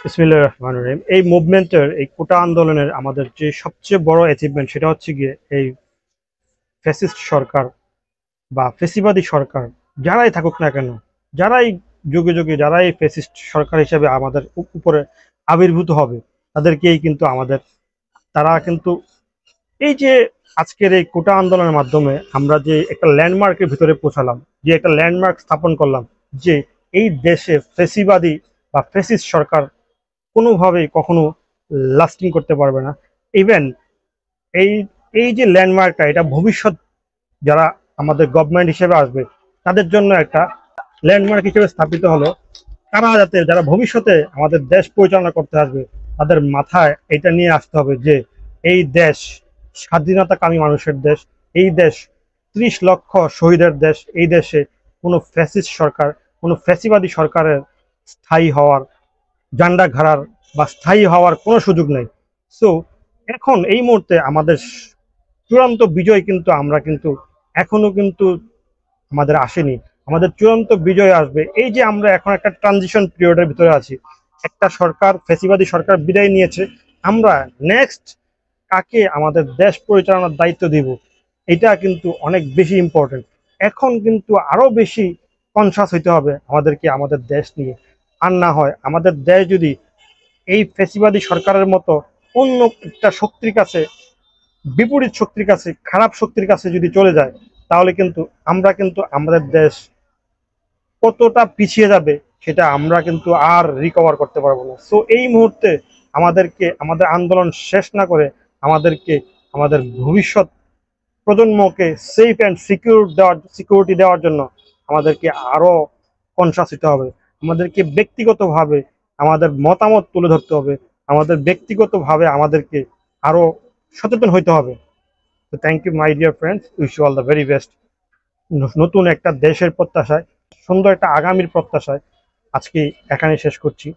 বিসমিল্লাহির রহমানির রহিম। এই মুভমেন্টের, এই কোটা আন্দোলনের আমাদের যে সবচেয়ে বড় অ্যাচিভমেন্ট সেটা হচ্ছে গিয়ে এই ফ্যাসিস্ট সরকার বা ফেসিবাদী সরকার যারাই থাকুক না কেন, যারাই যুগে যুগে যারাই ফ্যাসিস্ট সরকার হিসেবে আমাদের উপরে আবির্ভূত হবে, তাদেরকেই কিন্তু আমাদের, তারা কিন্তু এই যে আজকের এই কোটা আন্দোলনের মাধ্যমে আমরা যে একটা ল্যান্ডমার্কের ভিতরে পৌঁছালাম, যে একটা ল্যান্ডমার্ক স্থাপন করলাম, যে এই দেশে ফেসিবাদী বা ফ্যাসিস্ট সরকার কোনোভাবেই কখনো লাস্টিং করতে পারবে না। ইভেন এই এই যে ল্যান্ডমার্কটা, এটা ভবিষ্যৎ যারা আমাদের গভর্নমেন্ট হিসেবে আসবে তাদের জন্য একটা ল্যান্ডমার্ক হিসেবে স্থাপিত হলো। তারা যাতে, যারা ভবিষ্যতে আমাদের দেশ পরিচালনা করতে আসবে, তাদের মাথায় এটা নিয়ে আসতে হবে যে এই দেশ স্বাধীনতাকামী মানুষের দেশ, এই দেশ 30 লক্ষ শহীদের দেশ, এই দেশে কোনো ফ্যাসিস্ট সরকার, কোনো ফ্যাসিবাদী সরকারের স্থায়ী হওয়ার, জান্ডা ঘাড়ার বা স্থায়ী হওয়ার কোনো সুযোগ নেই। সো এখন এই মুহূর্তে আমাদের চূড়ান্ত বিজয় কিন্তু আমরা কিন্তু এখনো কিন্তু আমাদের আসেনি। আমাদের চূড়ান্ত বিজয় আসবে এই যে আমরা এখন একটা ট্রানজিশন পিরিয়ডের ভিতরে আছি। একটা সরকার, ফ্যাসিবাদী সরকার বিদায় নিয়েছে, আমরা নেক্সট কাকে আমাদের দেশ পরিচালনার দায়িত্ব দিব, এটা কিন্তু অনেক বেশি ইম্পর্টেন্ট। এখন কিন্তু আরো বেশি কনসাস হইতে হবে আমাদেরকে আমাদের দেশ নিয়ে। আর না হয় আমাদের দেশ যদি এই ফ্যাসিবাদী সরকারের মতো অন্য একটা শক্তির কাছে, বিপরীত শক্তির কাছে, খারাপ শক্তির কাছে যদি চলে যায়, তাহলে কিন্তু আমরা কিন্তু আমাদের দেশ কতটা পিছিয়ে যাবে সেটা আমরা কিন্তু আর রিকভার করতে পারবো না। সো এই মুহূর্তে আমাদেরকে আমাদের আন্দোলন শেষ না করে আমাদেরকে আমাদের ভবিষ্যৎ প্রজন্মকে সেফ অ্যান্ড সিকিউরিটি দেওয়ার জন্য আমাদেরকে আরো কনসাস হতে হবে। আমাদেরকে ব্যক্তিগতভাবে আমাদের মতামত তুলে ধরতে হবে, আমাদের ব্যক্তিগতভাবে আমাদেরকে আরো সচেতন হইতে হবে। তো thank you my dear friends, wish you all the very best. নতুন একটা দেশের প্রত্যাশায়, সুন্দর একটা আগামীর প্রত্যাশায় আজকে এখানে শেষ করছি।